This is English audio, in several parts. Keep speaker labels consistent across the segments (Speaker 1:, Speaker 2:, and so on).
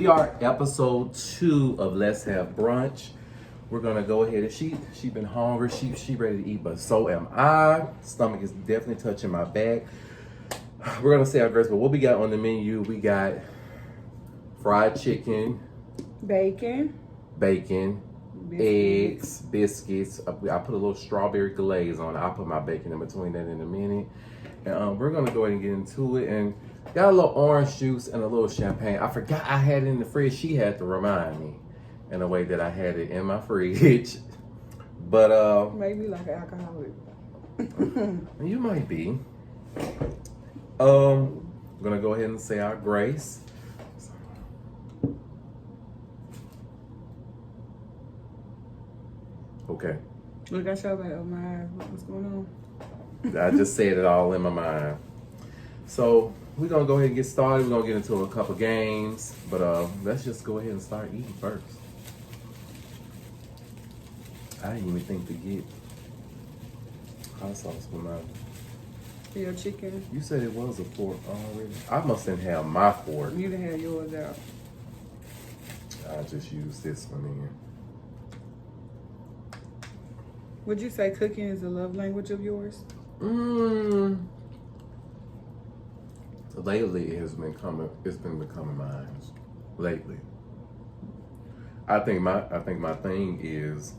Speaker 1: We are episode 2 of Let's Have Brunch. We're gonna go ahead and she been hungry. She ready to eat, but so am I. Stomach is definitely touching my back. We're gonna say our grace, but what we got on the menu? We got fried chicken,
Speaker 2: bacon,
Speaker 1: eggs, biscuits. I put a little strawberry glaze on it. I'll put my bacon in between that in a minute. And we're gonna go ahead and get into it. And got a little orange juice and a little champagne. I forgot I had it in the fridge. She had to remind me in a way that I had it in my fridge. But
Speaker 2: maybe like an alcoholic.
Speaker 1: you might be. I'm gonna go ahead and say our grace. Okay.
Speaker 2: Look, I showed that on my what's going on.
Speaker 1: I just said it all in my mind. So we're gonna go ahead and get started. We're gonna get into a couple games, but let's just go ahead and start eating first. I didn't even think to get hot sauce for my
Speaker 2: Your chicken.
Speaker 1: You said it was a fork already. I mustn't have my fork.
Speaker 2: You didn't have yours out.
Speaker 1: I just used this one in.
Speaker 2: Would you say cooking is the love language of yours?
Speaker 1: Lately it's been becoming mine. Lately. I think my thing is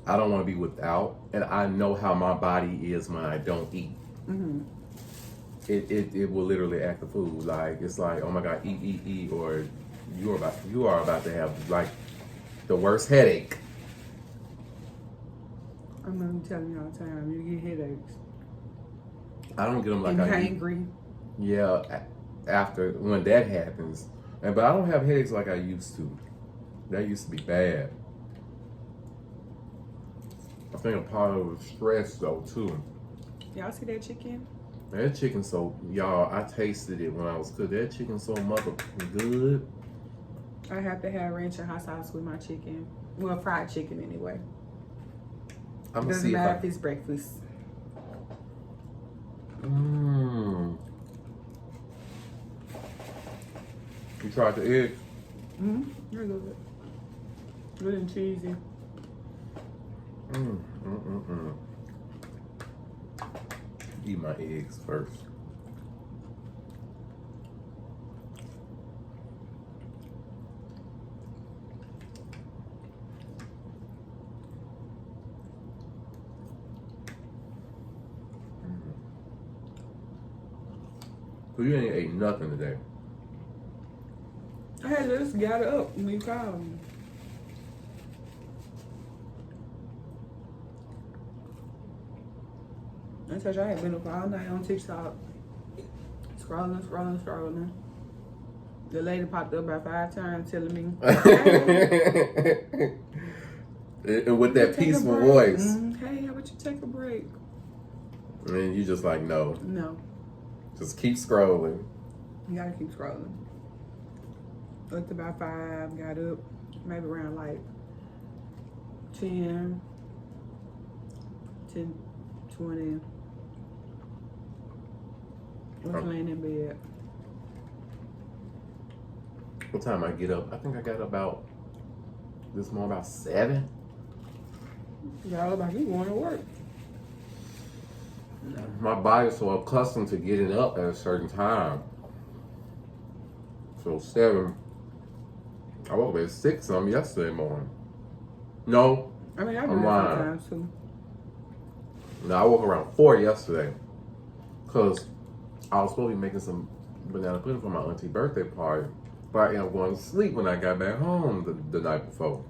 Speaker 1: I don't want to be without, and I know how my body is when I don't eat.
Speaker 2: Mm-hmm.
Speaker 1: It will literally act the fool. Like it's like, oh my God, eat, or you are about to have like the worst headache.
Speaker 2: I'm gonna tell you all the time, you get headaches.
Speaker 1: I don't get them like
Speaker 2: and
Speaker 1: I
Speaker 2: angry.
Speaker 1: Yeah, after when that happens, but I don't have headaches like I used to. That used to be bad. I think a part of it was stress though too.
Speaker 2: Y'all see that chicken?
Speaker 1: That chicken so y'all, I tasted it when I was cooking. That chicken so motherfucking good.
Speaker 2: I have to have ranch and hot sauce with my chicken. Well, fried chicken anyway.
Speaker 1: I'm gonna
Speaker 2: Doesn't
Speaker 1: see
Speaker 2: matter if it's breakfast.
Speaker 1: You tried the egg?
Speaker 2: They're good. Good and cheesy.
Speaker 1: Eat my eggs first. So you ain't ate nothing today.
Speaker 2: I had just got it up when you called me. I told you I had been up all night on TikTok. Scrolling. The lady popped up about 5 times telling me.
Speaker 1: And with that peaceful voice.
Speaker 2: Hey, how about you take a break?
Speaker 1: And you just like, no.
Speaker 2: No.
Speaker 1: Just keep scrolling.
Speaker 2: You gotta keep scrolling. Looked about 5, got up maybe around like 10, 20. I was laying in bed.
Speaker 1: What time I get up? I think I got about this morning about 7.
Speaker 2: Y'all like you going to work.
Speaker 1: My body's so accustomed to getting up at a certain time. So 7. I woke up at 6 something yesterday morning. No.
Speaker 2: I mean, I do that sometimes too.
Speaker 1: No, I woke around 4 yesterday. Because I was supposed to be making some banana pudding for my auntie's birthday party. But I ended up going to sleep when I got back home the night before.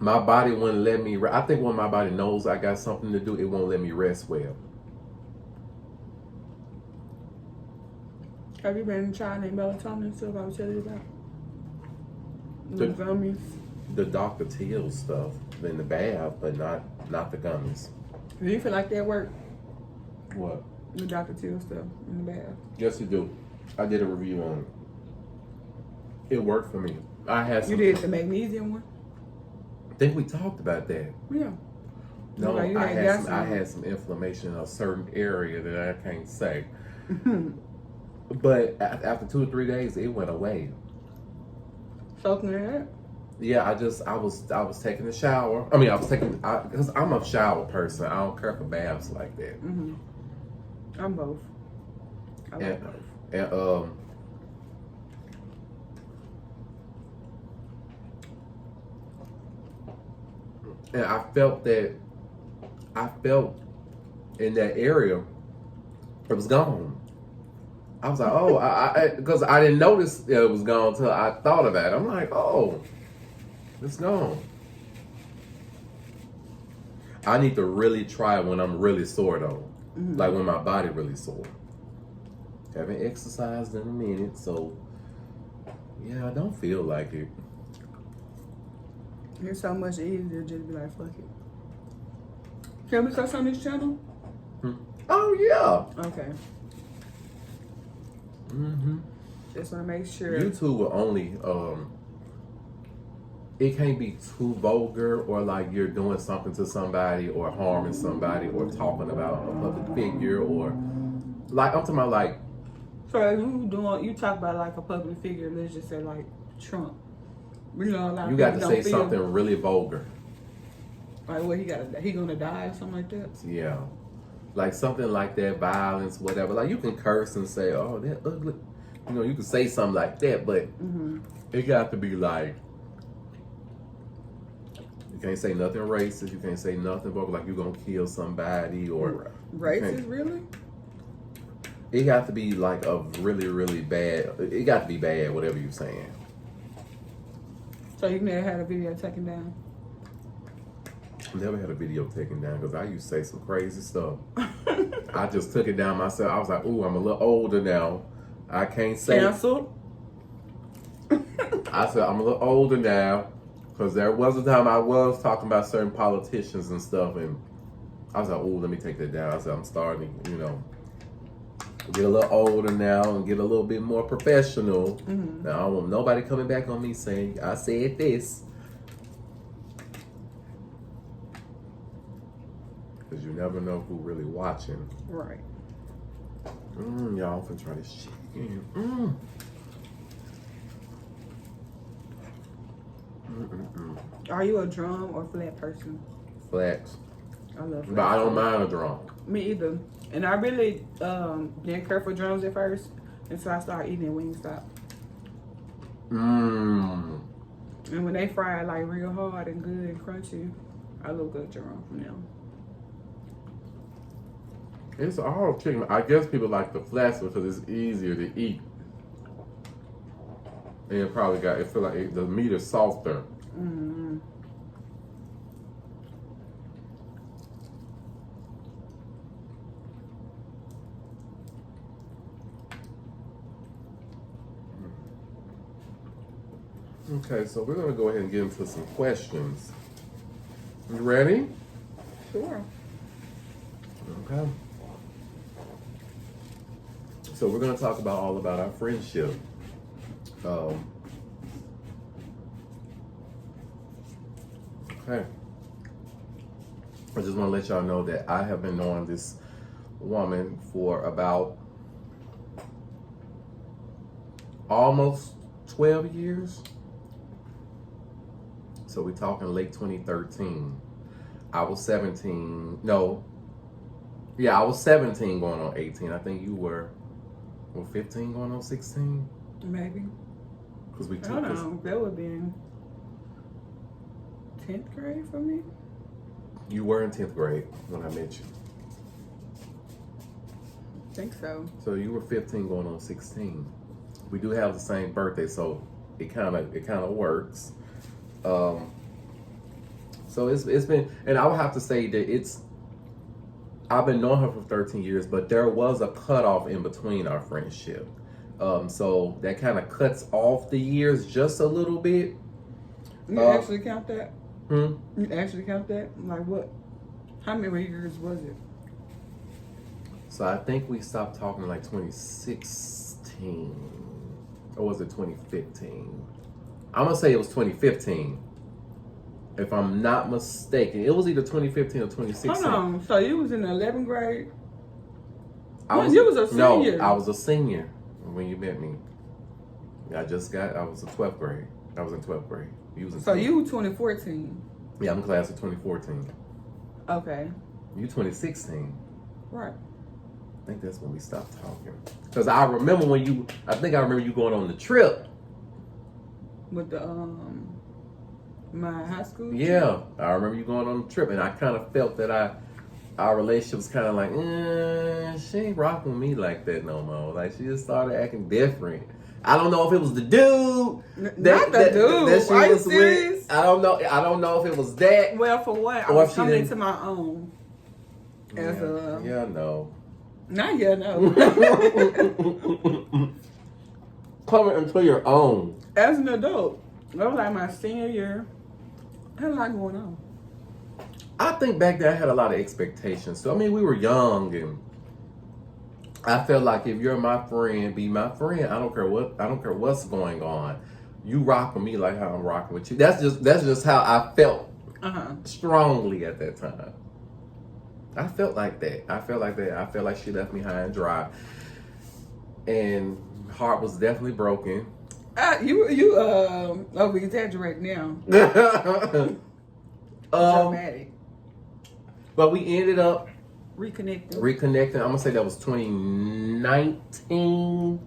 Speaker 1: My body wouldn't let me I think when my body knows I got something to do, it won't let me rest well.
Speaker 2: Have you been trying that melatonin stuff I was telling you about? The gummies.
Speaker 1: The Dr. Teal stuff in the bath, but not the gummies.
Speaker 2: Do you feel like that worked?
Speaker 1: What?
Speaker 2: The Dr. Teal stuff in the bath.
Speaker 1: Yes, you do. I did a review on it. It worked for me. I had some.
Speaker 2: You did the magnesium one?
Speaker 1: I think we talked about that.
Speaker 2: Yeah.
Speaker 1: No,
Speaker 2: Okay,
Speaker 1: I had some inflammation in a certain area that I can't say. But after 2 or 3 days, it went away.
Speaker 2: Soaking in it.
Speaker 1: Yeah, I was taking a shower. I mean, because I'm a shower person. I don't care for baths like that.
Speaker 2: Mm-hmm. I'm both. I like both.
Speaker 1: And and I felt in that area, it was gone. I was like, oh, because I didn't notice it was gone until I thought about it. I'm like, oh, it's gone. I need to really try it when I'm really sore though, like when my body really sore. Haven't exercised in a minute, so yeah, I don't feel like it.
Speaker 2: It's so much easier to just be like, fuck it. Can we cuss on this channel?
Speaker 1: Oh yeah.
Speaker 2: Okay.
Speaker 1: Mm-hmm.
Speaker 2: Just want to make sure.
Speaker 1: YouTube will only it can't be too vulgar or like you're doing something to somebody or harming somebody or talking about a public figure or like I'm talking about like.
Speaker 2: So you talk about like a public figure, let's just say like Trump. You know, like
Speaker 1: You got to say something really vulgar.
Speaker 2: Like what he gonna die or something like that?
Speaker 1: Yeah. Like something like that, violence, whatever. Like you can curse and say, oh, that ugly. You know, you can say something like that, but it got to be like, you can't say nothing racist. You can't say nothing vulgar, like you're going to kill somebody or.
Speaker 2: Racist, really?
Speaker 1: It got to be like a really, really bad. It got to be bad, whatever you're saying.
Speaker 2: So you never had a video taken down?
Speaker 1: Never had a video taken down because I used to say some crazy stuff. I just took it down myself. I was like, ooh, I'm a little older now. I can't say.
Speaker 2: Cancelled?
Speaker 1: I said, I'm a little older now because there was a time I was talking about certain politicians and stuff. And I was like, ooh, let me take that down. I said, I'm starting, get a little older now and get a little bit more professional. Now, I don't want nobody coming back on me saying, I said this. Because you never know who really watching.
Speaker 2: Right.
Speaker 1: Y'all, I'm finna try this shit again.
Speaker 2: Are you a drum or flat person?
Speaker 1: Flats.
Speaker 2: I love flats.
Speaker 1: But I don't mind a drum.
Speaker 2: Me either. And I really didn't care for drums at first until I started eating at Wingstop. And when they fry it like real hard and good and crunchy, I love good drum from them.
Speaker 1: It's all chicken. I guess people like the flats because it's easier to eat. And it probably it feel like the meat is softer. Okay, so we're gonna go ahead and get into some questions. You ready?
Speaker 2: Sure.
Speaker 1: Okay. So we're going to talk all about our friendship. Okay. I just want to let y'all know that I have been knowing this woman for about almost 12 years. So we're talking late 2013. I was 17. No. Yeah, I was 17 going on 18. I think you were 15 going on 16?
Speaker 2: Maybe.
Speaker 1: Because we took
Speaker 2: I don't know. That would be in 10th grade for me.
Speaker 1: You were in 10th grade when I met you.
Speaker 2: I think so.
Speaker 1: So you were 15 going on 16. We do have the same birthday, so it kind of works. So it's been, and I would have to say that I've been knowing her for 13 years, but there was a cutoff in between our friendship. So that kind of cuts off the years just a little bit.
Speaker 2: You actually count that?
Speaker 1: You
Speaker 2: actually count that? Like what? How many years was it?
Speaker 1: So I think we stopped talking like 2016. Or was it 2015? I'm going to say it was 2015. If I'm not mistaken. It was either 2015 or 2016.
Speaker 2: Hold on. So you was in the 11th grade?
Speaker 1: You was a senior. No, I was a senior. when you met me. I was in 12th grade. I was in 12th grade. You was in
Speaker 2: So
Speaker 1: 12th.
Speaker 2: you 2014.
Speaker 1: Yeah, I'm class of 2014.
Speaker 2: Okay.
Speaker 1: You 2016.
Speaker 2: Right.
Speaker 1: I think that's when we stopped talking. Because I remember I remember you going on the trip.
Speaker 2: With the my high school.
Speaker 1: Yeah,
Speaker 2: trip?
Speaker 1: I remember you going on the trip, and I kind of felt that our relationship was kind of like, she ain't rocking with me like that no more. Like she just started acting different. I don't know if it was the dude.
Speaker 2: Not the dude.
Speaker 1: That she
Speaker 2: Are you
Speaker 1: was
Speaker 2: serious?
Speaker 1: with. I don't know. I don't know if it was that.
Speaker 2: Well, for one, I
Speaker 1: Or
Speaker 2: was
Speaker 1: if she
Speaker 2: coming
Speaker 1: didn't-
Speaker 2: into my own. As a
Speaker 1: Yeah, no.
Speaker 2: not yet, no.
Speaker 1: Coming into your own.
Speaker 2: As an adult, that was like my senior year. I had a lot going on.
Speaker 1: I think back then I had a lot of expectations. So I mean, we were young, and I felt like if you're my friend, be my friend. I don't care what's going on. You rock with me like how I'm rocking with you. That's just how I felt strongly at that time. I felt like that. I felt like she left me high and dry, and heart was definitely broken.
Speaker 2: You over exaggerate now. Dramatic.
Speaker 1: But we ended up
Speaker 2: reconnecting.
Speaker 1: I'm gonna say that was 2019.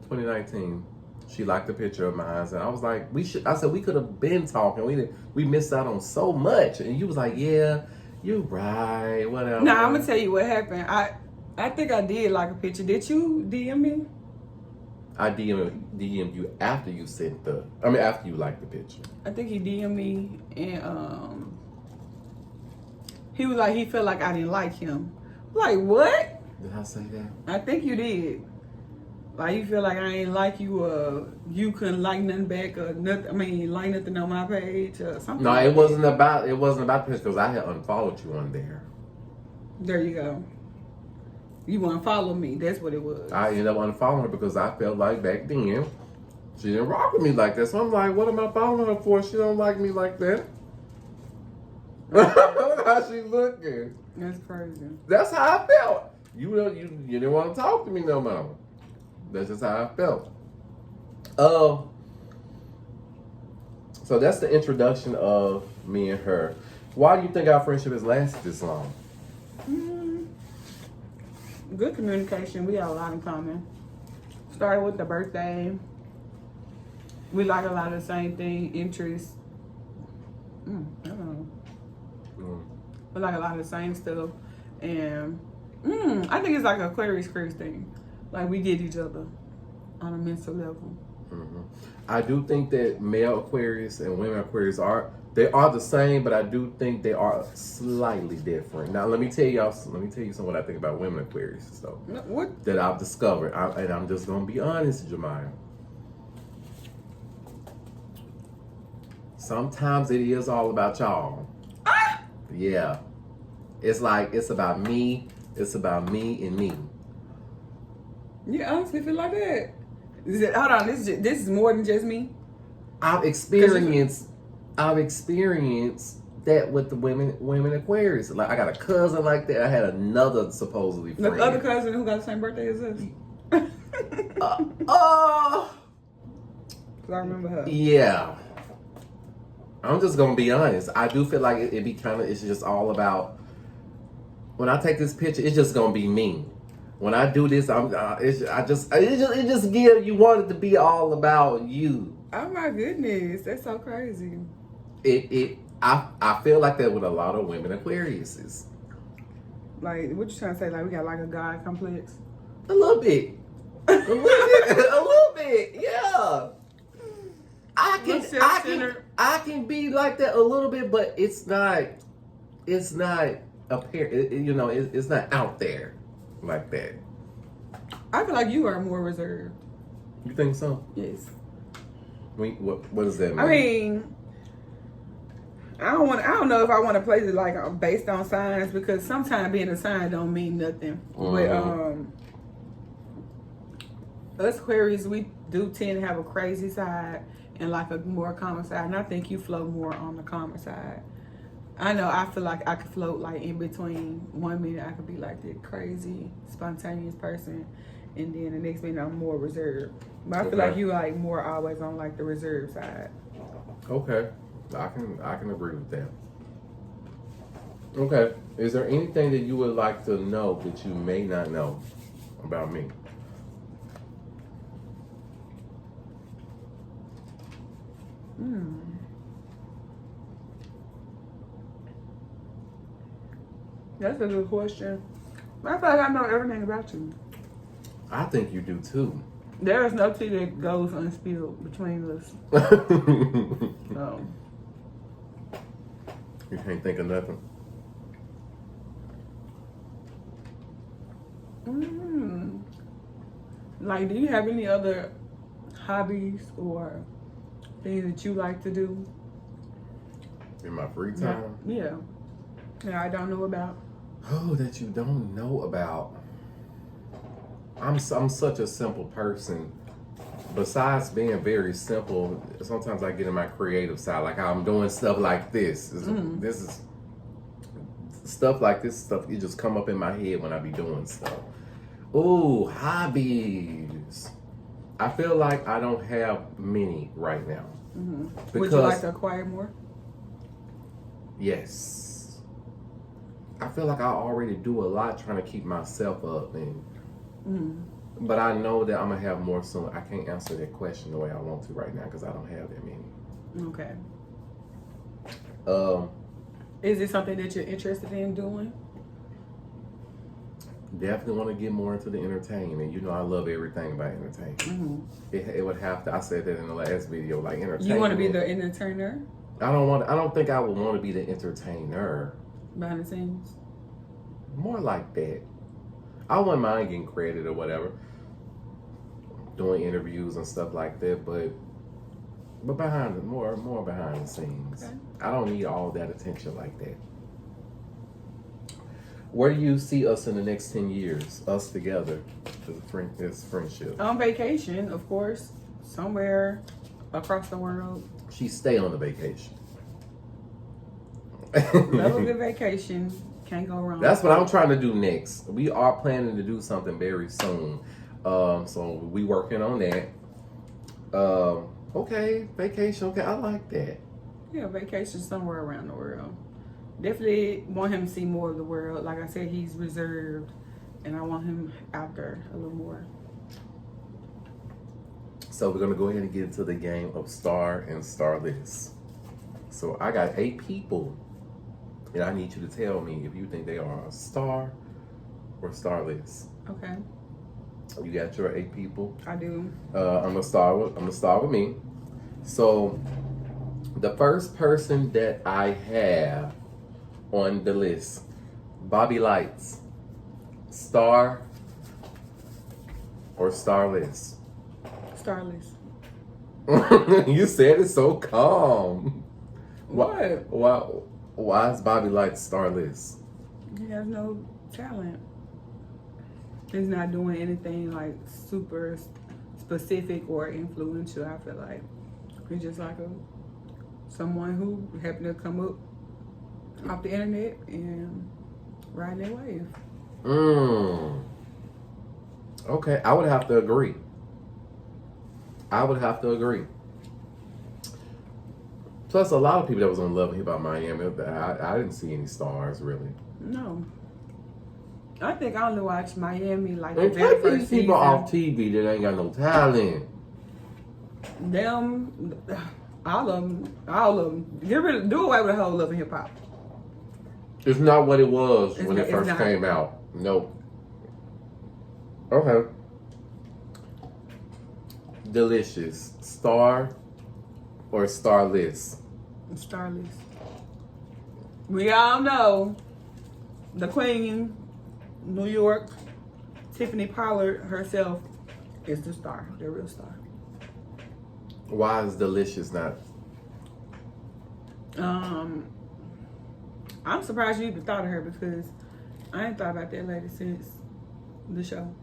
Speaker 1: 2019. She liked the picture of mine, and I was like, I said we could have been talking. We missed out on so much, and you was like, yeah, you're right. Whatever.
Speaker 2: Now I'm gonna tell you what happened. I think I did like a picture. Did you DM me?
Speaker 1: I DM'd you after you after you liked the picture.
Speaker 2: I think he DM'd me, and he was like, he felt like I didn't like him. Like, what?
Speaker 1: Did I say that?
Speaker 2: I think you did. Like, you feel like I ain't like you, or you couldn't like nothing back, or nothing. I mean, like nothing on my page, or something.
Speaker 1: No,
Speaker 2: like
Speaker 1: it wasn't about the picture because I had unfollowed you on there.
Speaker 2: There you go. You want to follow me? That's what it was.
Speaker 1: I ended up unfollowing her because I felt like back then she didn't rock with me like that. So I'm like, what am I following her for? She don't like me like that. How she looking?
Speaker 2: That's crazy.
Speaker 1: That's how I felt. You didn't want to talk to me no more. That's just how I felt. So that's the introduction of me and her. Why do you think our friendship has lasted this long?
Speaker 2: Good communication. We have a lot in common. Started with the birthday. We like a lot of the same thing, interests. I don't know. We like a lot of the same stuff. And I think it's like a Aquarius thing. Like we get each other on a mental level.
Speaker 1: I do think that male Aquarius and women Aquarius are the same, but I do think they are slightly different. Now let me tell you some what I think about women Aquarius. So
Speaker 2: what
Speaker 1: that I've discovered, and I'm just gonna be honest, Jemiah. Sometimes it is all about y'all. Yeah, it's like it's about me. It's about me and me.
Speaker 2: You honestly feel like that? Hold on, this is more than just me.
Speaker 1: I've experienced that with the women Aquarius. Like I got a cousin like that. I had another supposedly friend.
Speaker 2: The other cousin who got the same birthday as us. Cause I remember her.
Speaker 1: Yeah. I'm just gonna be honest. I do feel like it's just all about. When I take this picture, it's just gonna be me. When I do this, it just gives you want it to be all about you.
Speaker 2: Oh my goodness, that's so crazy.
Speaker 1: I feel like that with a lot of women Aquariuses.
Speaker 2: Like, what you trying to say? Like, we got like a God complex?
Speaker 1: A little bit. A little bit, yeah. I can be like that a little bit, but it's not apparent. It's not out there like that.
Speaker 2: I feel like you are more reserved.
Speaker 1: You think so?
Speaker 2: Yes.
Speaker 1: What does that mean?
Speaker 2: I mean, I don't know if I want to place it like based on signs, because sometimes being a sign don't mean nothing. But us Aquarius, we do tend to have a crazy side and like a more calmer side, and I think you flow more on the calmer side. I know I feel like I could float like in between. 1 minute I could be like the crazy, spontaneous person, and then the next minute I'm more reserved. But I feel like you like more always on like the reserved side.
Speaker 1: Okay, I can agree with that. Okay, is there anything that you would like to know that you may not know about me?
Speaker 2: That's a good question. I feel like I know everything about you.
Speaker 1: I think you do too.
Speaker 2: There is no tea that goes unspilled between us. So.
Speaker 1: You can't think of nothing.
Speaker 2: Like, do you have any other hobbies or things that you like to do?
Speaker 1: In my free time?
Speaker 2: Yeah. Yeah, I don't know about.
Speaker 1: Oh, that you don't know about. I'm such a simple person. Besides being very simple, sometimes I get in my creative side. Like I'm doing stuff like this. This is stuff like this stuff. It just come up in my head when I be doing stuff. Ooh, hobbies. I feel like I don't have many right now.
Speaker 2: Would you like to acquire more?
Speaker 1: Yes. I feel like I already do a lot trying to keep myself up, and but I know that I'm gonna have more soon. I can't answer that question the way I want to right now because I don't have that many.
Speaker 2: Okay. Is it something that you're interested in doing?
Speaker 1: Definitely want to get more into the entertainment. You know, I love everything about entertainment. It would have to. I said that in the last video. Like entertainment.
Speaker 2: You want to be the entertainer?
Speaker 1: I don't think I would want to be the entertainer.
Speaker 2: Behind the scenes.
Speaker 1: More like that. I wouldn't mind getting credit or whatever, doing interviews and stuff like that. But behind more behind the scenes.
Speaker 2: Okay.
Speaker 1: I don't need all that attention like that. Where do you see us in the next 10 years? Us together as friendship.
Speaker 2: On vacation, of course, somewhere across the world.
Speaker 1: She stay on the vacation.
Speaker 2: Love a good vacation. Can't go wrong.
Speaker 1: That's what I'm trying to do next. We are planning to do something very soon. So we working on that. Okay, vacation. Okay, I like that.
Speaker 2: Yeah, vacation somewhere around the world. Definitely want him to see more of the world. Like I said, he's reserved, and I want him out there a little more.
Speaker 1: So we're gonna go ahead and get into the game of star and starless. So I got 8 people, and I need you to tell me if you think they are a star or starless.
Speaker 2: Okay.
Speaker 1: You got your 8 people.
Speaker 2: I do.
Speaker 1: I'm gonna start with me. So the first person that I have on the list, Bobby Lights, star or starless?
Speaker 2: Starless.
Speaker 1: You said it so calm.
Speaker 2: What?
Speaker 1: Why is Bobby Lights starless?
Speaker 2: He has no talent. He's not doing anything like super specific or influential. I feel like he's just like someone who happened to come up off the internet and riding their wave.
Speaker 1: Okay, I would have to agree. Plus, a lot of people that was on Love and Hip Hop Miami, I didn't see any stars really.
Speaker 2: No. I think I only watched Miami like
Speaker 1: And
Speaker 2: the very
Speaker 1: take
Speaker 2: first
Speaker 1: these
Speaker 2: season.
Speaker 1: people off TV that ain't got no talent.
Speaker 2: Them, all of them. Do away with the whole Love and Hip Hop.
Speaker 1: It's not what it was when it
Speaker 2: It's
Speaker 1: first
Speaker 2: not.
Speaker 1: came out. Nope. Okay. Delicious. Star or starless?
Speaker 2: Starless. We all know the Queen, New York, Tiffany Pollard herself is the star, the real star.
Speaker 1: Why is Delicious not?
Speaker 2: I'm surprised you even thought of her because I ain't thought about that lady since the show.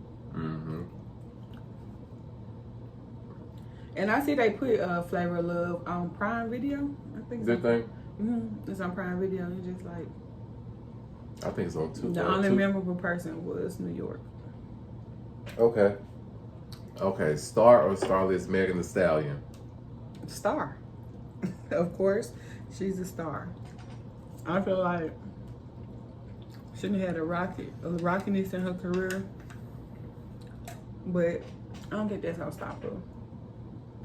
Speaker 2: And I see they put Flavor of Love on Prime Video. I think
Speaker 1: Good thing.
Speaker 2: It's on Prime Video. It's just like
Speaker 1: I think it's on two.
Speaker 2: the only memorable person was New York.
Speaker 1: Okay. Okay. Star or starless Megan Thee Stallion?
Speaker 2: Star. Of course, she's a star. I feel like she had a rockiness in her career, but I don't think that's gonna stop her.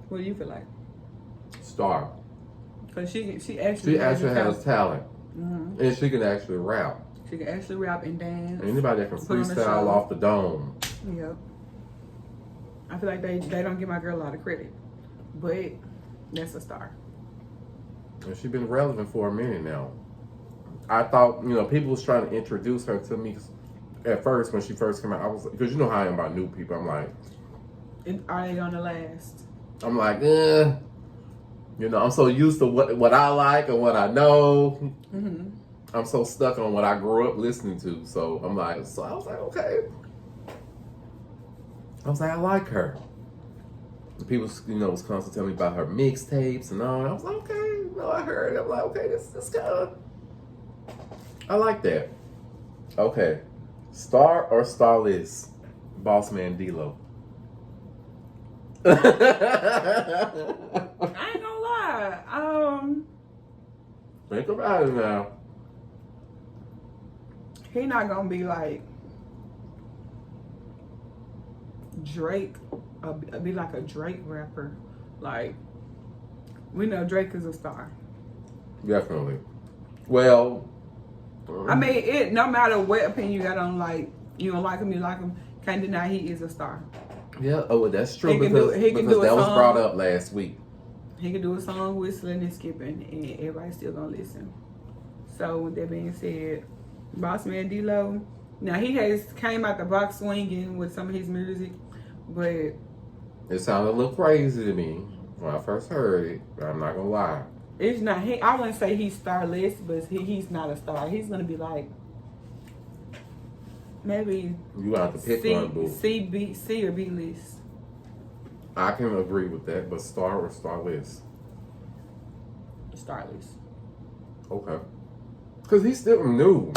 Speaker 2: What do you feel like?
Speaker 1: Star.
Speaker 2: Cause she actually
Speaker 1: has talent,
Speaker 2: Mm-hmm.
Speaker 1: and she can actually rap.
Speaker 2: She can actually rap and dance.
Speaker 1: Anybody that can
Speaker 2: put on a
Speaker 1: freestyle
Speaker 2: show.
Speaker 1: off the dome.
Speaker 2: Yep. I feel like they don't give my girl a lot of credit, but that's a star.
Speaker 1: And she's been relevant for a minute now. I thought, people was trying to introduce her to me at first when she first came out. I was like, because you know how I am about new people. I'm like,
Speaker 2: Are they gonna last?
Speaker 1: I'm like, I'm so used to what I like and what I know.
Speaker 2: Mm-hmm.
Speaker 1: I'm so stuck on what I grew up listening to. So I was like, okay. I was like, I like her. The people, was constantly telling me about her mixtapes and all. I was like, okay, I heard it. I'm like, okay, this kind of, I like that. Okay, star or starless, Boss Man D-Lo.
Speaker 2: I ain't gonna lie.
Speaker 1: Think about it now.
Speaker 2: He not gonna be like Drake. Be like a Drake rapper. Like we know Drake is a star.
Speaker 1: Definitely. Well,
Speaker 2: I mean, it. No matter what opinion you got on, like you don't like him, you like him. Can't deny he is a star.
Speaker 1: yeah. Oh, that's true
Speaker 2: He can
Speaker 1: because
Speaker 2: do a
Speaker 1: that was
Speaker 2: song.
Speaker 1: brought up last week.
Speaker 2: He can do a song whistling and skipping, and everybody's still gonna listen. So with that being said, Boss Man D-Lo. Now he has came out the box swinging with some of his music, but
Speaker 1: It sounded a little crazy to me when I first heard it. But I'm not gonna lie.
Speaker 2: it's not. I wouldn't say he's starless, but he's not a star. He's gonna be like maybe
Speaker 1: You have to pick one, boo.
Speaker 2: C or B list.
Speaker 1: I can agree with that, but star or starless?
Speaker 2: Starless.
Speaker 1: Okay. Because he's still new.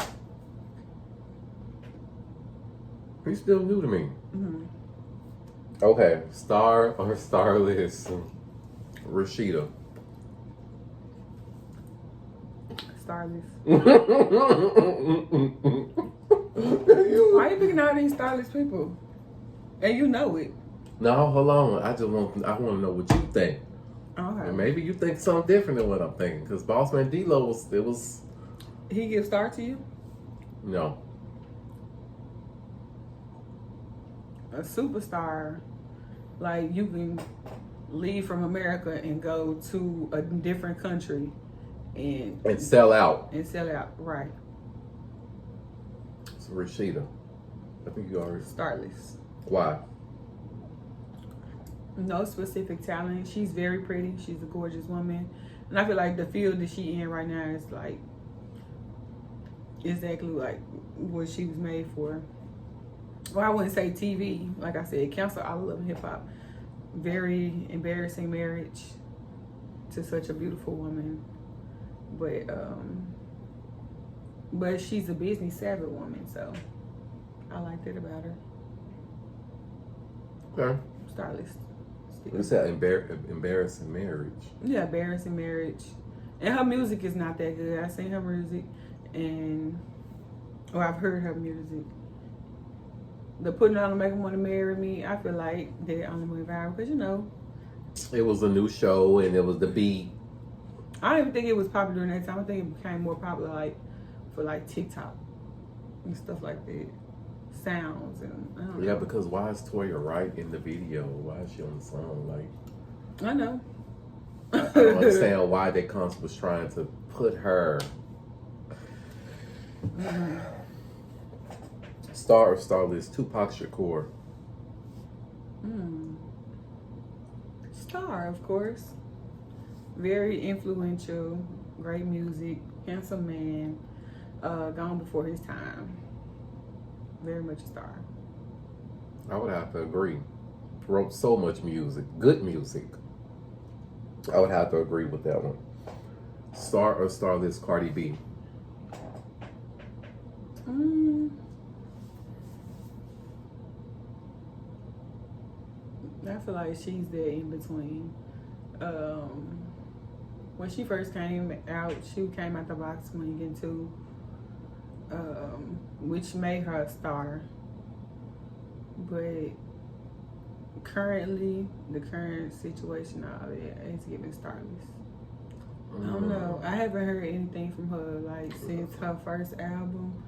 Speaker 1: He's still new to me.
Speaker 2: Mm-hmm.
Speaker 1: Okay, star or starless? Rashida.
Speaker 2: Starless.
Speaker 1: You-
Speaker 2: Why are you picking all these starless people? And you know it.
Speaker 1: No, hold on. I want to know what you think.
Speaker 2: Okay.
Speaker 1: And maybe you think something different than what I'm thinking. Because Boss Man D-Lo was
Speaker 2: He gives star to you?
Speaker 1: no.
Speaker 2: A superstar, like you can leave from America and go to a different country and
Speaker 1: sell out.
Speaker 2: sell out. Right.
Speaker 1: It's Rashida. I think you already.
Speaker 2: Starless.
Speaker 1: Why?
Speaker 2: No specific talent. She's very pretty. She's a gorgeous woman. And I feel like the field that she in right now is like exactly like what she was made for. Well, I wouldn't say TV. Like I said, cancel all of hip hop. Very embarrassing marriage to such a beautiful woman. But she's a business savvy woman, so I like that about her.
Speaker 1: Okay.
Speaker 2: Starless.
Speaker 1: You said embarrassing marriage.
Speaker 2: Yeah, embarrassing marriage. And her music is not that good. I've seen her music I've heard her music. The putting on to make him want to marry me, I feel like they only went viral because
Speaker 1: It was a new show and it was the beat.
Speaker 2: I don't even think it was popular during that time. I think it became more popular for TikTok and stuff like that. Sounds and I don't know.
Speaker 1: Yeah, because why is Toya Wright in the video? Why is she on the song?
Speaker 2: I know.
Speaker 1: I don't understand why they was trying to put her.
Speaker 2: Mm-hmm.
Speaker 1: Star or starless, Tupac Shakur.
Speaker 2: Star, of course. Very influential, great music, handsome man, gone before his time. Very much a star.
Speaker 1: I would have to agree. Wrote so much music, good music. I would have to agree with that one. Star or starless Cardi B?
Speaker 2: I feel like she's there in between. When she first came out, she came out the box swinging too, which made her a star. But currently, the current situation of it is giving starless. I don't know. I haven't heard anything from her like since her first album.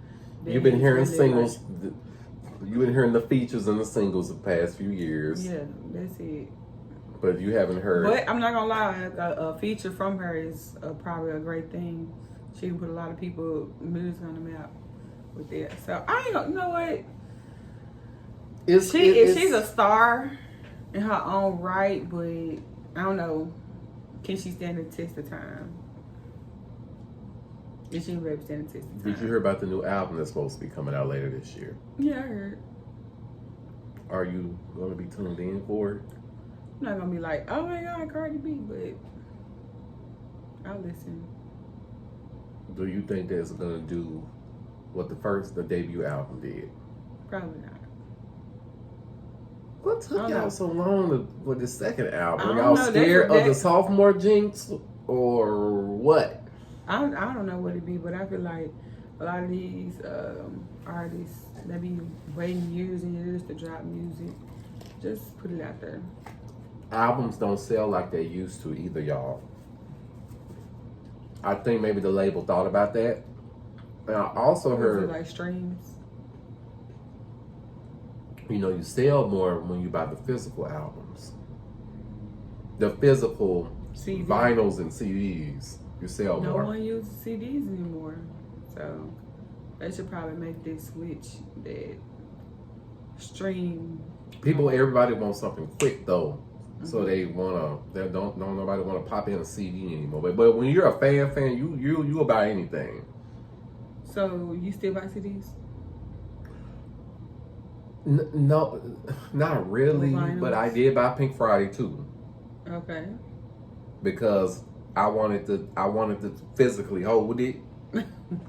Speaker 1: You've been hearing singles. You've been hearing the features and the singles the past few years.
Speaker 2: Yeah, that's it.
Speaker 1: But you haven't heard.
Speaker 2: But I'm not gonna lie, a feature from her is probably a great thing. She can put a lot of people music on the map with it. So I ain't gonna, you know what? She's a star in her own right, but I don't know. Can she stand the test of time? Is she ready to stand the test of time?
Speaker 1: Did you hear about the new album that's supposed to be coming out later this year?
Speaker 2: Yeah, I heard.
Speaker 1: Are you going to be tuned in for it?
Speaker 2: I'm not gonna be like, oh my God, Cardi B, but I'll listen.
Speaker 1: Do you think that's going to do what the debut album did?
Speaker 2: Probably not.
Speaker 1: What took y'all so long with the second album?
Speaker 2: I don't
Speaker 1: Y'all
Speaker 2: know.
Speaker 1: scared of the sophomore jinx or what?
Speaker 2: I don't know what it be, but I feel like a lot of these artists, they be waiting years and years to drop music. Just put it out there.
Speaker 1: Albums don't sell like they used to either, y'all. I think maybe the label thought about that. And I also heard,
Speaker 2: like streams.
Speaker 1: You know, you sell more when you buy the physical albums. The physical
Speaker 2: CD.
Speaker 1: Vinyls and CDs. You sell more.
Speaker 2: No one uses CDs anymore. So they should probably make this switch that stream.
Speaker 1: Everybody wants something quick though. Mm-hmm. So they don't nobody wanna pop in a CD anymore. But when you're a fan, you'll buy anything.
Speaker 2: So you still buy CDs?
Speaker 1: No, not really. But I did buy Pink Friday too.
Speaker 2: Okay.
Speaker 1: Because I wanted to physically hold it.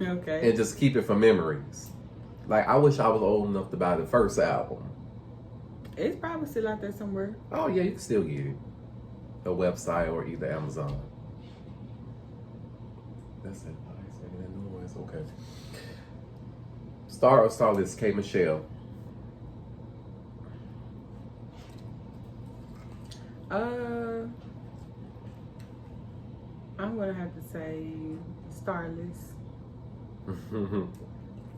Speaker 2: Okay.
Speaker 1: And just keep it for memories. Like I wish I was old enough to buy the first album.
Speaker 2: It's probably still out there somewhere.
Speaker 1: Oh yeah, you can still get it. A website or either Amazon. That's it. Nice making that noise. Okay. Star or starless K Michelle.
Speaker 2: I'm gonna have to say starless.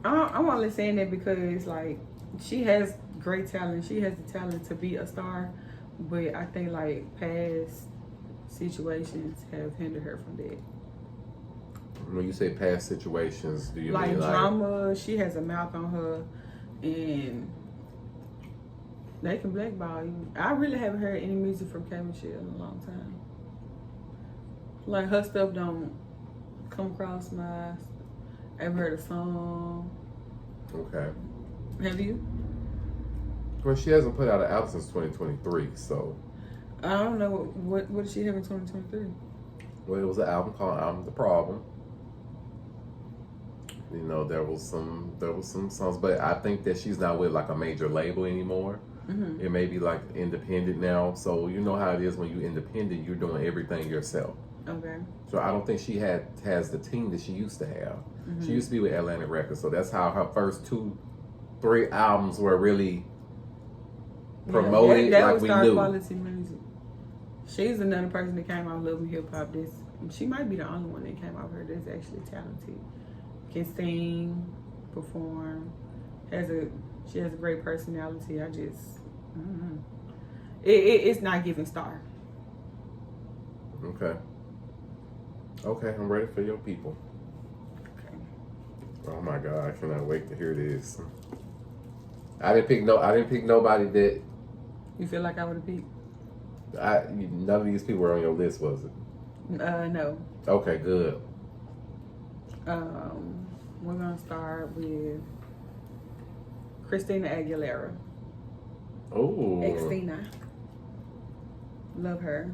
Speaker 2: I'm only saying that because like she has great talent. She has the talent to be a star, but I think like past situations have hindered her from that.
Speaker 1: When you say past situations, do you
Speaker 2: like
Speaker 1: mean
Speaker 2: drama? She has a mouth on her, and they can blackball you. I really haven't heard any music from K Michelle in a long time. Like her stuff don't come across my eyes. I've heard a song.
Speaker 1: Okay.
Speaker 2: Have you?
Speaker 1: Well, she hasn't put out an album since 2023, so.
Speaker 2: I don't know what did she have in 2023.
Speaker 1: Well, it was an album called "I'm the Problem." You know, there was some songs, but I think that she's not with like a major label anymore. Mm-hmm. It may be like independent now. So you know how it is when you're independent, you're doing everything yourself.
Speaker 2: Okay.
Speaker 1: So I don't think she has the team that she used to have. Mm-hmm. She used to be with Atlantic Records, so that's how her first 2-3 albums were really promoted,
Speaker 2: that
Speaker 1: like
Speaker 2: was
Speaker 1: we
Speaker 2: star
Speaker 1: knew.
Speaker 2: Quality music. She's another person that came out Love and Hip Hop. She might be the only one that came out here that's actually talented. Can sing, perform, she has a great personality. It's not giving star.
Speaker 1: Okay, I'm ready for your people.
Speaker 2: Okay.
Speaker 1: Oh my God, I cannot wait to hear this. I didn't pick nobody that.
Speaker 2: You feel like I would have picked?
Speaker 1: None of these people were on your list, was it?
Speaker 2: No.
Speaker 1: Okay, good.
Speaker 2: We're gonna start with Christina Aguilera.
Speaker 1: Oh.
Speaker 2: Xtina. Love her.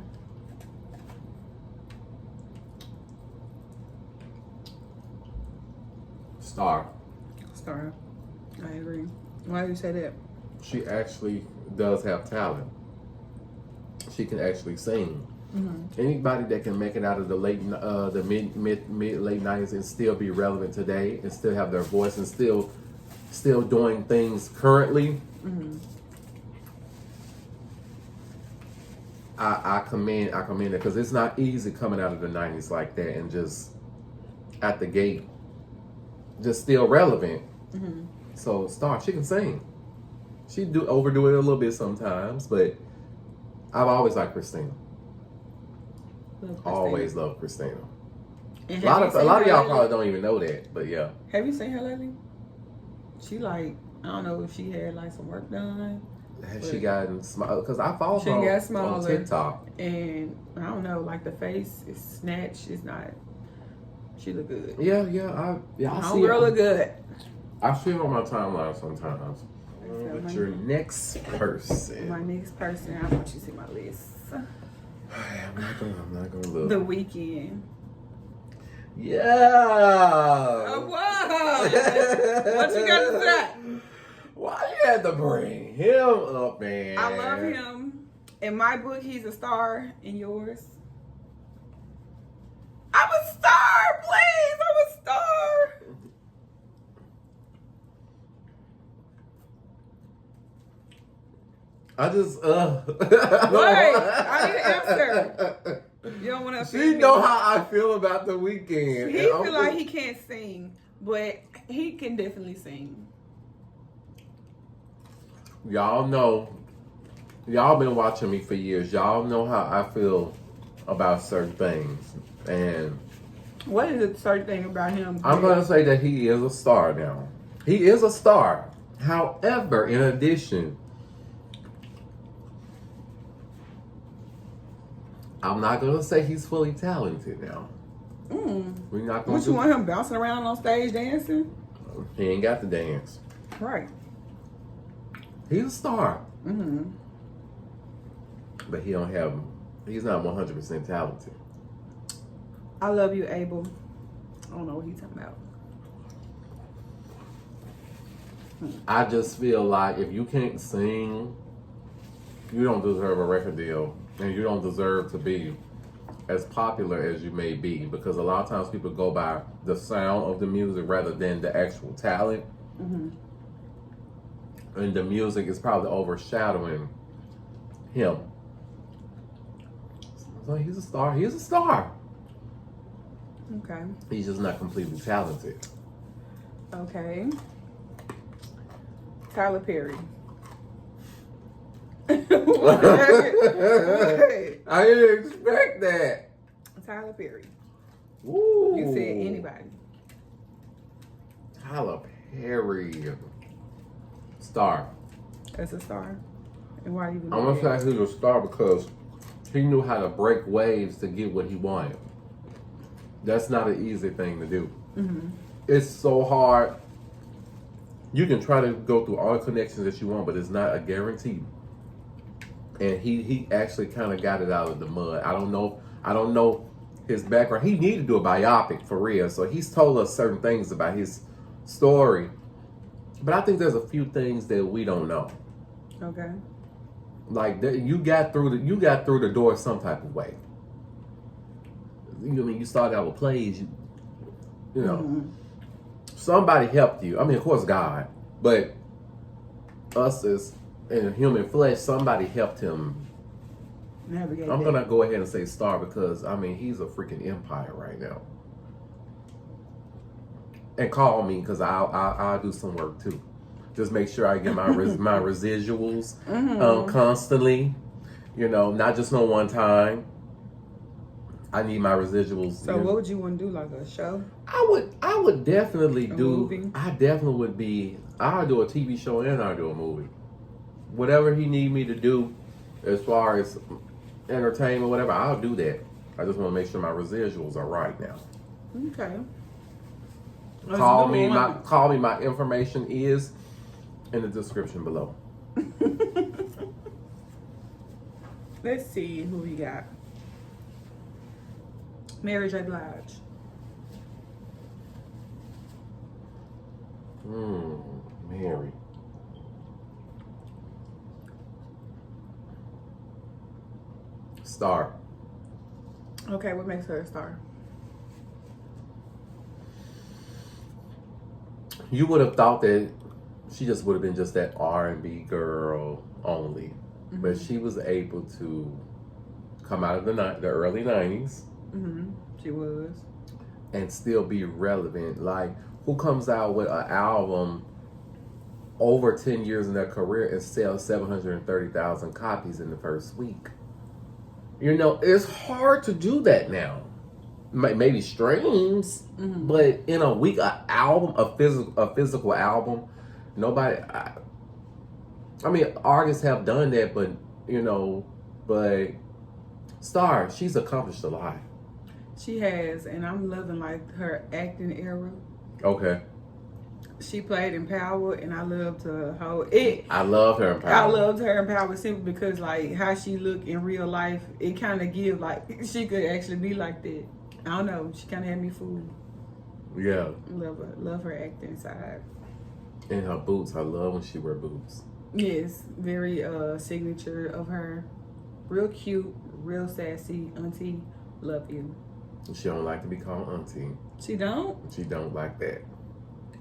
Speaker 1: Star.
Speaker 2: Star. I agree. Why do you say that?
Speaker 1: She actually does have talent. She can actually sing.
Speaker 2: Mm-hmm.
Speaker 1: Anybody that can make it out of the late, the mid late '90s and still be relevant today, and still have their voice, and still doing things currently,
Speaker 2: Mm-hmm.
Speaker 1: I commend it, because it's not easy coming out of the '90s like that and just at the gate, just still relevant.
Speaker 2: Mm-hmm.
Speaker 1: So Star, she can sing. She do overdo it a little bit sometimes, but I've always liked Christina. Always loved Christina.
Speaker 2: And
Speaker 1: A lot of y'all
Speaker 2: lately?
Speaker 1: probably don't even know that, but yeah.
Speaker 2: Have you seen her lately? She like, I don't know if she had like some work done.
Speaker 1: Has she gotten small? Because I follow
Speaker 2: She
Speaker 1: her
Speaker 2: got
Speaker 1: on
Speaker 2: smaller.
Speaker 1: TikTok.
Speaker 2: And I don't know, like the face is snatched. It's not. She look good.
Speaker 1: Yeah, I see
Speaker 2: Girl
Speaker 1: it.
Speaker 2: look good.
Speaker 1: I see it on my timeline sometimes. But your next person.
Speaker 2: My next person, I want you to see my list.
Speaker 1: I'm not gonna look.
Speaker 2: The Weeknd.
Speaker 1: Yeah.
Speaker 2: Oh, wow. What you got to say?
Speaker 1: Why you had to bring him up, man?
Speaker 2: I love him. In my book, he's a star. In yours? I'm a star, please. I'm a star.
Speaker 1: I just
Speaker 2: Wait, I need an answer. You don't want to.
Speaker 1: She know how I feel about The Weeknd.
Speaker 2: He feel like he can't sing, but he can definitely sing.
Speaker 1: Y'all know, y'all been watching me for years. Y'all know how I feel about certain things, and
Speaker 2: What is a certain thing about him?
Speaker 1: I'm gonna say that he is a star now. He is a star. However, in addition, I'm not gonna say he's fully talented now. We're not gonna.
Speaker 2: What you want him bouncing around on stage dancing?
Speaker 1: He ain't got the dance.
Speaker 2: Right.
Speaker 1: He's a star,
Speaker 2: Mm-hmm.
Speaker 1: but he don't have. He's not 100% talented.
Speaker 2: I love you, Abel. I don't know what he's talking about.
Speaker 1: I just feel like if you can't sing, you don't deserve a record deal, and you don't deserve to be as popular as you may be, because a lot of times people go by the sound of the music rather than the actual talent.
Speaker 2: Mm-hmm.
Speaker 1: And the music is probably overshadowing him. So he's a star. He's a star.
Speaker 2: Okay.
Speaker 1: He's just not completely talented.
Speaker 2: Okay. Tyler Perry.
Speaker 1: What? I didn't expect that.
Speaker 2: Tyler Perry.
Speaker 1: Ooh.
Speaker 2: You said anybody.
Speaker 1: Tyler Perry. Star.
Speaker 2: That's a star. And why do you?
Speaker 1: I'm gonna say he's a star because he knew how to break waves to get what he wanted. That's not an easy thing to do.
Speaker 2: Mm-hmm.
Speaker 1: It's so hard. You can try to go through all the connections that you want, but it's not a guarantee. And he actually kind of got it out of the mud. I don't know his background. He needed to do a biopic for real. So he's told us certain things about his story. But I think there's a few things that we don't know.
Speaker 2: Okay.
Speaker 1: Like you got through the door some type of way. You know, I mean, you started out with plays. You know,
Speaker 2: Mm-hmm.
Speaker 1: somebody helped you. I mean, of course, God, but us as in human flesh, somebody helped him.
Speaker 2: Navigate.
Speaker 1: I'm gonna go ahead and say star because I mean he's a freaking empire right now. And call me because I'll do some work too. Just make sure I get my my residuals constantly. You know, not just on one time. I need my residuals.
Speaker 2: So what would you want to do, like a show?
Speaker 1: I would definitely do.
Speaker 2: Movie?
Speaker 1: I definitely would be. I'll do a TV show and I'll do a movie. Whatever he need me to do, as far as entertainment, whatever, I'll do that. I just want to make sure my residuals are right now.
Speaker 2: Okay.
Speaker 1: Call me. My information is in the description below.
Speaker 2: Let's see who we got. Mary J. Blige.
Speaker 1: Mary. Star.
Speaker 2: Okay, what makes her a star?
Speaker 1: You would have thought that she just would have been just that R&B girl only, but she was able to come out of the early '90s.
Speaker 2: She was.
Speaker 1: And still be relevant. Like, who comes out with an album over 10 years in their career and sells 730,000 copies in the first week? You know, it's hard to do that now. Maybe streams, but in a week, an album, a physical album, nobody. I mean, artists have done that, but but Star, she's accomplished a lot.
Speaker 2: She has, and I'm loving like her acting era.
Speaker 1: Okay.
Speaker 2: She played in Power, and I loved her whole it.
Speaker 1: I loved her in Power.
Speaker 2: I loved her in Power simply because like how she looked in real life, it kind of give like she could actually be like that. I don't know. She kind of had me fooled.
Speaker 1: Yeah.
Speaker 2: Love her acting side.
Speaker 1: And her boots. I love when she wear boots.
Speaker 2: Yes, very signature of her. Real cute, real sassy auntie. Love you.
Speaker 1: She don't like to be called auntie.
Speaker 2: She don't?
Speaker 1: She don't like that.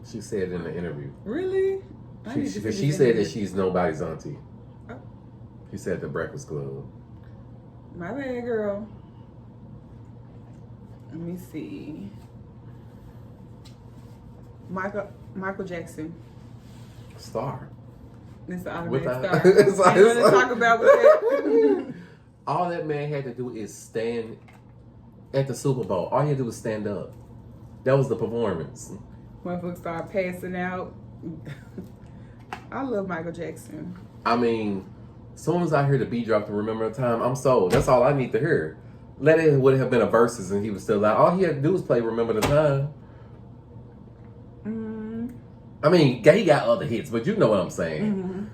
Speaker 1: She said in the interview.
Speaker 2: Really?
Speaker 1: She said that she's nobody's auntie.
Speaker 2: Oh.
Speaker 1: She said at the Breakfast Club.
Speaker 2: My bad, girl. Let me see. Michael Jackson.
Speaker 1: Star.
Speaker 2: It's the automatic star.
Speaker 1: It's
Speaker 2: I ain't gonna talk about with that.
Speaker 1: All that man had to do is stand at the Super Bowl. All he had to do was stand up. That was the performance.
Speaker 2: Motherfuckers start passing out. I love Michael Jackson.
Speaker 1: I mean, as soon as I hear the beat drop to Remember the Time, I'm sold. That's all I need to hear. Let it would have been a verses and he was still out. All he had to do was play Remember the Time. I mean, he got other hits, but you know what I'm saying.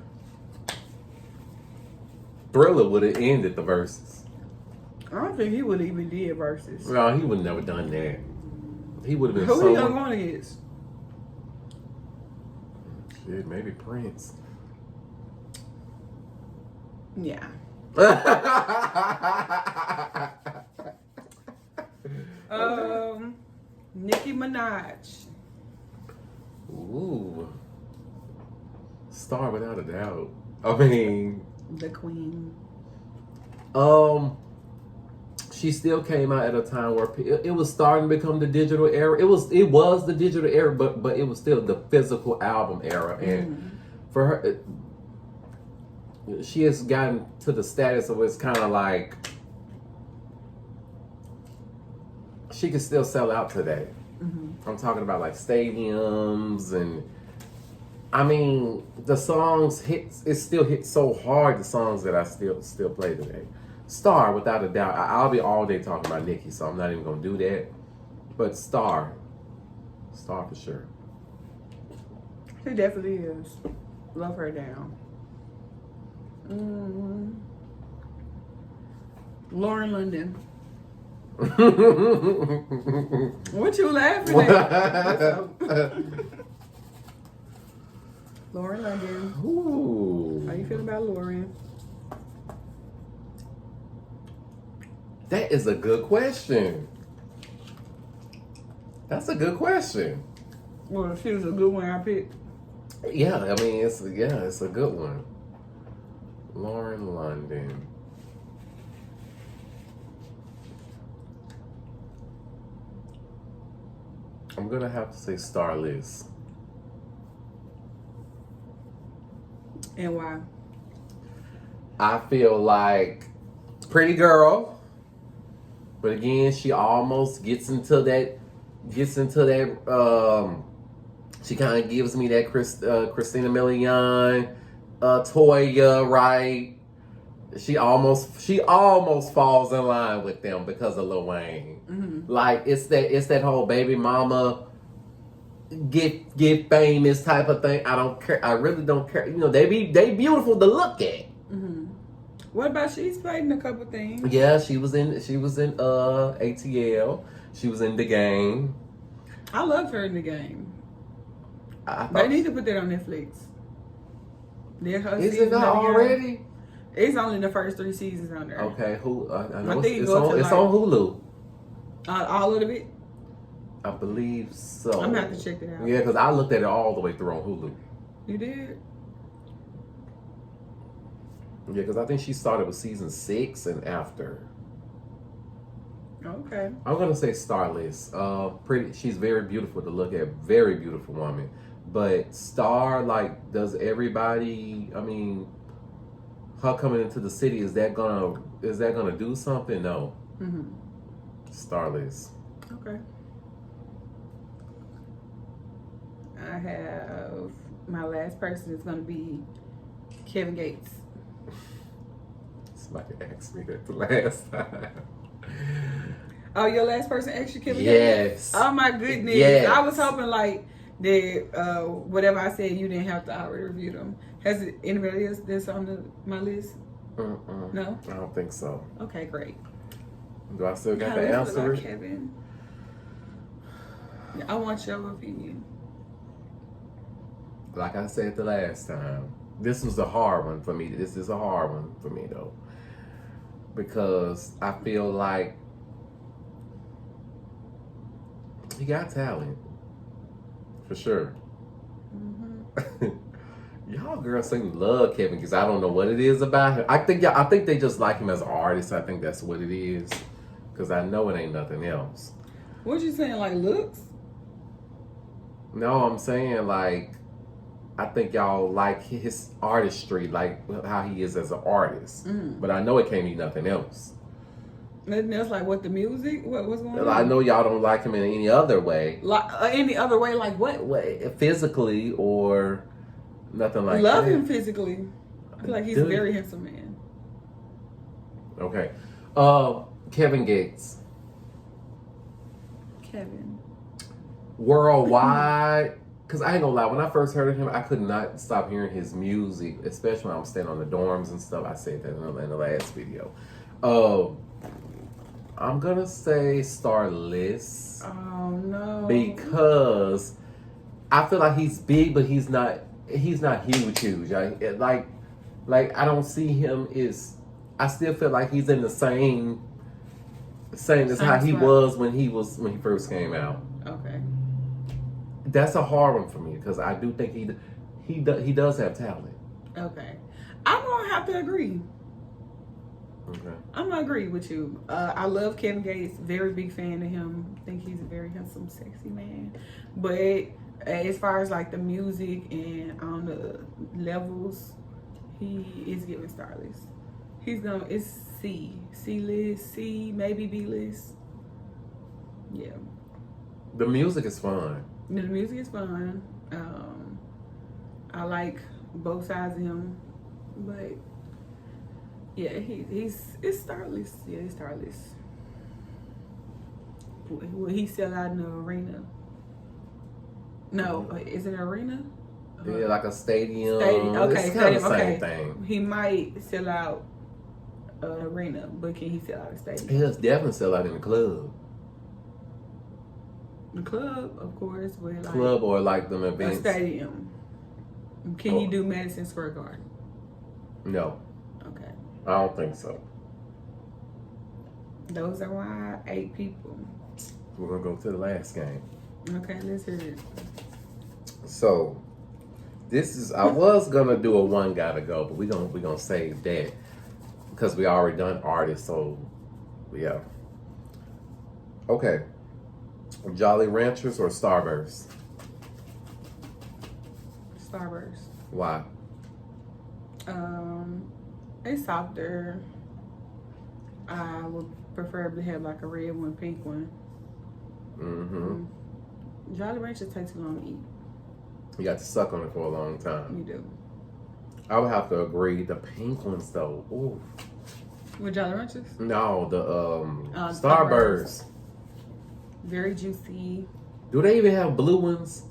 Speaker 1: Thriller would have ended the verses.
Speaker 2: I don't think he would have even did verses.
Speaker 1: No, he would have never done that. He would have been
Speaker 2: Who he gonna go against?
Speaker 1: Shit, maybe Prince.
Speaker 2: Yeah. Nicki Minaj.
Speaker 1: Ooh. Star without a doubt. I mean,
Speaker 2: the queen.
Speaker 1: She still came out at a time where it was starting to become the digital era. It was the digital era, but it was still the physical album era. And for her, she has gotten to the status of it's kind of like she can still sell out today. I'm talking about like stadiums, and I mean the songs it still hits so hard. The songs that I still play today. Star, without a doubt. I'll be all day talking about Nicki, so I'm not even gonna do that. But Star for sure.
Speaker 2: She definitely is. Love her down. Lauren London. What you laughing at? Lauren London.
Speaker 1: Ooh.
Speaker 2: How you feel about Lauren?
Speaker 1: That is a good question. That's a good question.
Speaker 2: Well, she was a good one I picked.
Speaker 1: Yeah, I mean it's a good one. Lauren London. I'm gonna have to say Starless.
Speaker 2: And why?
Speaker 1: I feel like pretty girl, but again, she almost gets into that. She kind of gives me that Christina Milian, Toya, right? She almost falls in line with them because of Lil Wayne. Like it's that whole baby mama get famous type of thing. I don't care. I really don't care. You know, they beautiful to look at.
Speaker 2: What about she's played in a couple things?
Speaker 1: Yeah, she was in ATL. She was in The Game.
Speaker 2: I loved her in The Game.
Speaker 1: I
Speaker 2: They
Speaker 1: thought
Speaker 2: need to put that on Netflix. They're her
Speaker 1: is it
Speaker 2: season
Speaker 1: not
Speaker 2: of the year.
Speaker 1: already?
Speaker 2: It's only the first 3 seasons on there.
Speaker 1: Okay, I know
Speaker 2: I think
Speaker 1: it's
Speaker 2: it goes
Speaker 1: on.
Speaker 2: to
Speaker 1: It's
Speaker 2: like
Speaker 1: on Hulu.
Speaker 2: all of it.
Speaker 1: I believe so.
Speaker 2: I'm gonna have to check it out.
Speaker 1: Yeah, because I looked at it all the way through on Hulu.
Speaker 2: You did?
Speaker 1: Yeah, because I think she started with season 6 and after.
Speaker 2: Okay.
Speaker 1: I'm gonna say Starless. Pretty. She's very beautiful to look at. Very beautiful woman. But Star, like, does everybody? I mean, her coming into the city, is that gonna do something? No.
Speaker 2: Mm-hmm.
Speaker 1: Starless.
Speaker 2: Okay. I have my last person is gonna be Kevin Gates.
Speaker 1: Somebody asked me that the last time.
Speaker 2: Oh, your last person actually Kevin
Speaker 1: Yes.
Speaker 2: Gates? Oh my goodness.
Speaker 1: Yes.
Speaker 2: I was hoping like that whatever I said you didn't have to already review them. Has anybody else that's on my list?
Speaker 1: Mm-mm.
Speaker 2: No?
Speaker 1: I don't think so.
Speaker 2: Okay, great.
Speaker 1: Do I still got
Speaker 2: How
Speaker 1: the
Speaker 2: do you feel
Speaker 1: answer?
Speaker 2: about Kevin? I want your opinion.
Speaker 1: Like I said the last time, this was a hard one for me. This is a hard one for me though, because I feel like he got talent for sure.
Speaker 2: Mm-hmm.
Speaker 1: Y'all girls seem to love Kevin because I don't know what it is about him. I think they just like him as an artist. I think that's what it is, because I know it ain't nothing else.
Speaker 2: What you saying, like looks?
Speaker 1: No, I'm saying like, I think y'all like his artistry, like how he is as an artist.
Speaker 2: Mm.
Speaker 1: But I know it can't be nothing else.
Speaker 2: Nothing else, like what the music? What's going on?
Speaker 1: I know y'all don't like him in any other way.
Speaker 2: Like any other way? Like what?
Speaker 1: Physically or nothing like
Speaker 2: Love
Speaker 1: that.
Speaker 2: him physically. I feel like he's a very handsome man.
Speaker 1: Okay. Kevin Gates.
Speaker 2: Kevin.
Speaker 1: Worldwide. Because I ain't gonna lie, when I first heard of him, I could not stop hearing his music, especially when I'm staying on the dorms and stuff. I said that in the last video. I'm gonna say Starless.
Speaker 2: Oh no.
Speaker 1: Because I feel like he's big, but he's not huge. Like I don't see him I still feel like he's in the same as how he was when he first came out.
Speaker 2: Okay.
Speaker 1: That's a hard one for me because I do think he does have talent.
Speaker 2: Okay. I'm gonna have to agree.
Speaker 1: Okay.
Speaker 2: I'm gonna agree with you. I love Kevin Gates. Very big fan of him. Think he's a very handsome, sexy man. But as far as like the music and on the levels, he is giving Starless. It's C list, C maybe B list. Yeah.
Speaker 1: The music is fun.
Speaker 2: The music is fun. I like both sides of him, but yeah, it's Starless. Yeah, it's Starless. Will he sell out in the arena? No, is it an arena?
Speaker 1: Yeah, like a stadium.
Speaker 2: Okay,
Speaker 1: it's kind of
Speaker 2: stadium.
Speaker 1: the same
Speaker 2: Okay,
Speaker 1: thing.
Speaker 2: he might sell out an arena, but can he sell out a stadium?
Speaker 1: He'll definitely sell out in the club.
Speaker 2: The club, of course, but like
Speaker 1: Club or like them
Speaker 2: a
Speaker 1: events.
Speaker 2: stadium. Can you do Madison Square Garden?
Speaker 1: No,
Speaker 2: Okay.
Speaker 1: I don't think so.
Speaker 2: Those are why 8 people.
Speaker 1: We're gonna go to the last game.
Speaker 2: Okay, let's hear it.
Speaker 1: So, I was gonna do a one gotta go, but we're gonna save that because we already done artists. So, yeah. Okay. Jolly Ranchers or Starburst?
Speaker 2: Starburst.
Speaker 1: Why?
Speaker 2: It's softer. I would preferably have like a red one, pink one.
Speaker 1: Mm-hmm.
Speaker 2: Jolly Ranchers take too long to eat.
Speaker 1: You got to suck on it for a long time.
Speaker 2: You do.
Speaker 1: I would have to agree. The pink ones though. Ooh.
Speaker 2: With Jolly Ranchers?
Speaker 1: No, the Starburst.
Speaker 2: Very juicy.
Speaker 1: Do they even have blue ones?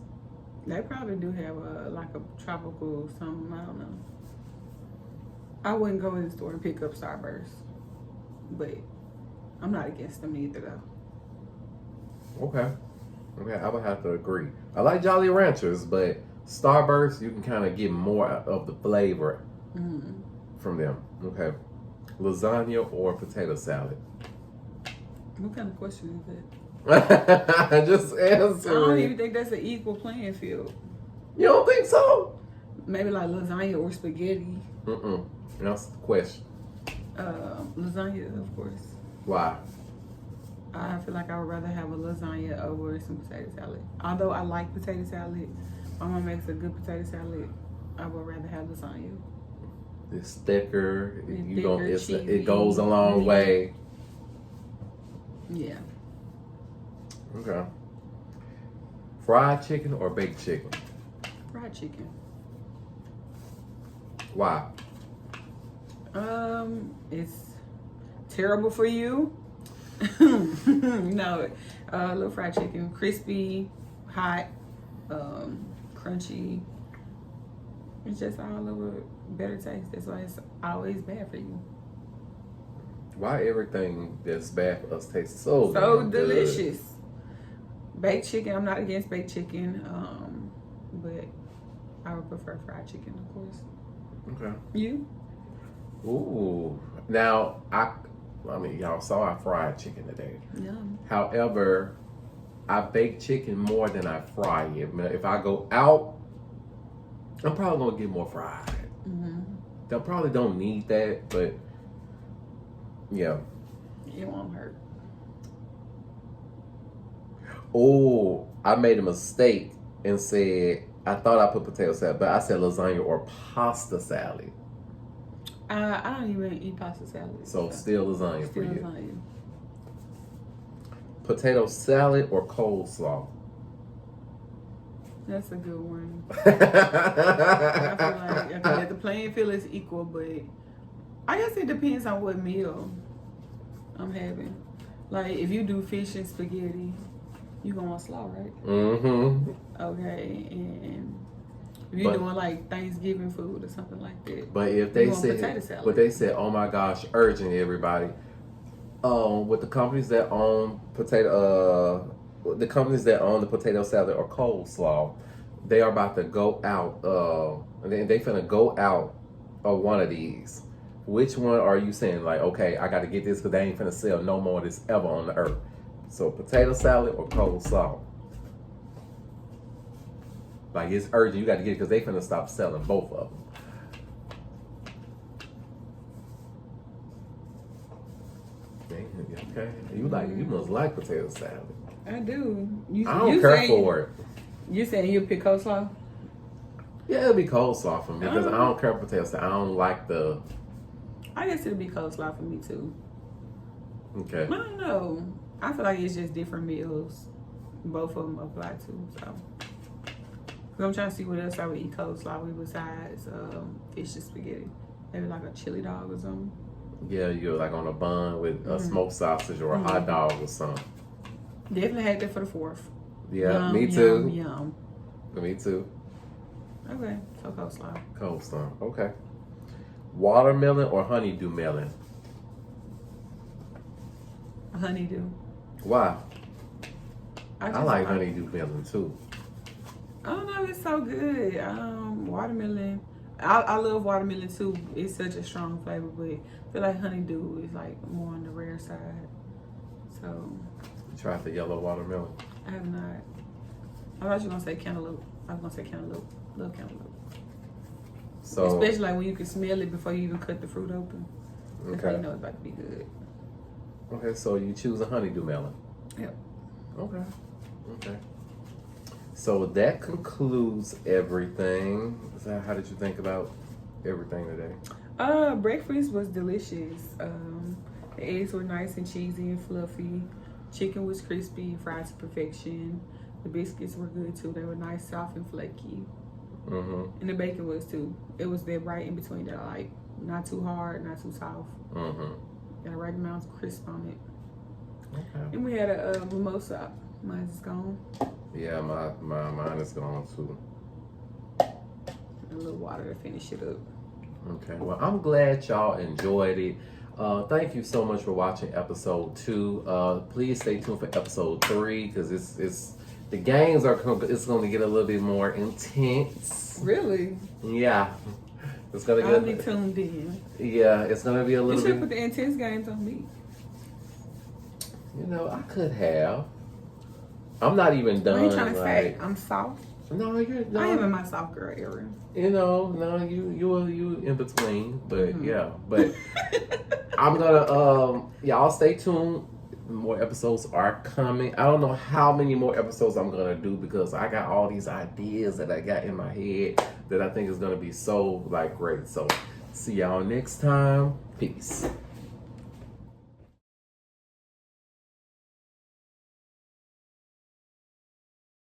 Speaker 2: They probably do have like a tropical something. I don't know. I wouldn't go in the store and pick up Starburst, but I'm not against them either though.
Speaker 1: Okay. Okay, I would have to agree. I like Jolly Ranchers, but Starburst, you can kind of get more of the flavor from them. Okay. Lasagna or potato salad?
Speaker 2: What kind of question is that?
Speaker 1: Just answer.
Speaker 2: I don't even think that's an equal playing field.
Speaker 1: You don't think so?
Speaker 2: Maybe like lasagna or spaghetti.
Speaker 1: That's the question.
Speaker 2: Lasagna, of course.
Speaker 1: Why?
Speaker 2: I feel like I would rather have a lasagna over some potato salad. Although I like potato salad, my mom makes a good potato salad. I would rather have lasagna.
Speaker 1: It's thicker.
Speaker 2: Cheesy,
Speaker 1: it goes a long way.
Speaker 2: Yeah.
Speaker 1: Okay. Fried chicken or baked chicken?
Speaker 2: Fried chicken.
Speaker 1: Why?
Speaker 2: It's terrible for you. No, little fried chicken, crispy, hot, crunchy. It's just all over better taste. That's why it's always bad for you.
Speaker 1: Why everything that's bad for us tastes so
Speaker 2: delicious? Baked chicken. I'm not against baked chicken, but I would prefer fried chicken, of course.
Speaker 1: Okay.
Speaker 2: You?
Speaker 1: Ooh. Now I mean, y'all saw our fried chicken today.
Speaker 2: Yum.
Speaker 1: However, I bake chicken more than I fry it. If I go out, I'm probably gonna get more fried. I probably don't need that, but yeah.
Speaker 2: It won't hurt.
Speaker 1: Oh, I made a mistake and said I thought I put potato salad, but I said lasagna or pasta salad.
Speaker 2: I don't even eat pasta salad.
Speaker 1: So still lasagna for you.
Speaker 2: Lasagna.
Speaker 1: Potato salad or coleslaw?
Speaker 2: That's a good one. I feel like okay, the playing field is equal, but I guess it depends on what meal I'm having. Like if you do fish and spaghetti, you gonna want slaw, right?
Speaker 1: Mm-hmm.
Speaker 2: Okay, and if you're doing like Thanksgiving food or something like that.
Speaker 1: But if they
Speaker 2: potato salad.
Speaker 1: but they said, oh my gosh, urgent everybody. With the companies that own the potato salad or coleslaw, they are about to go out. They finna go out of one of these. Which one are you saying? Like, okay, I got to get this because they ain't finna sell no more of this ever on the earth. So potato salad or coleslaw? Like it's urgent. You got to get it because they finna stop selling both of them. Okay, you must like potato salad.
Speaker 2: I do.
Speaker 1: I don't care for it.
Speaker 2: You saying you pick coleslaw?
Speaker 1: Yeah, it'll be coleslaw for me because I don't care for potato salad. I don't like the.
Speaker 2: I guess it'll be coleslaw for me too.
Speaker 1: Okay.
Speaker 2: I don't know. I feel like it's just different meals. Both of them apply to. So I'm trying to see what else I would eat coleslaw with besides fish and spaghetti. Maybe like a chili dog or something.
Speaker 1: Yeah, you're like on a bun with a smoked sausage or a hot dog or something.
Speaker 2: Definitely had that for the 4th.
Speaker 1: Yeah, me too.
Speaker 2: Yum.
Speaker 1: Me too.
Speaker 2: Okay, so coleslaw.
Speaker 1: Coleslaw. Okay. Watermelon or honeydew melon?
Speaker 2: Honeydew.
Speaker 1: Why?
Speaker 2: I
Speaker 1: like honeydew melon too.
Speaker 2: I don't know, it's so good. Watermelon. I love watermelon too. It's such a strong flavor, but I feel like honeydew is like more on the rare side. So
Speaker 1: You tried the yellow watermelon?
Speaker 2: I have not. I thought you were gonna say cantaloupe. I was gonna say cantaloupe. Love cantaloupe.
Speaker 1: So
Speaker 2: especially like when you can smell it before you even cut the fruit open. That's how you know it's about to be good.
Speaker 1: Okay, so you choose a honeydew melon.
Speaker 2: Yep.
Speaker 1: Okay. So that concludes everything. So how did you think about everything today?
Speaker 2: Breakfast was delicious. The eggs were nice and cheesy and fluffy. Chicken was crispy, fried to perfection. The biscuits were good too. They were nice, soft, and flaky. And the bacon was too. It was there right in between that, like not too hard, not too soft. Got a right amount of crisp on it.
Speaker 1: Okay.
Speaker 2: And we had a mimosa. Mine's gone.
Speaker 1: Yeah, mine is gone too.
Speaker 2: A little water to finish it up.
Speaker 1: Okay. Well, I'm glad y'all enjoyed it. Thank you so much for watching episode 2. Please stay tuned for episode 3 because the games it's going to get a little bit more intense.
Speaker 2: Really?
Speaker 1: Yeah. It's going to
Speaker 2: I'll
Speaker 1: get.
Speaker 2: be tuned in.
Speaker 1: Yeah, it's going to be a
Speaker 2: You
Speaker 1: little
Speaker 2: should
Speaker 1: bit.
Speaker 2: put the intense games on me.
Speaker 1: You know, I could have. I'm not even done.
Speaker 2: What are you trying to
Speaker 1: like,
Speaker 2: say? I'm soft.
Speaker 1: No, you're not.
Speaker 2: I am in my soft girl area.
Speaker 1: You know, no, you in between, but
Speaker 2: Mhm.
Speaker 1: yeah, but I'm gonna y'all stay tuned. More episodes are coming. I don't know how many more episodes I'm gonna do because I got all these ideas that I got in my head that I think is gonna be so like great. So see y'all next time. Peace.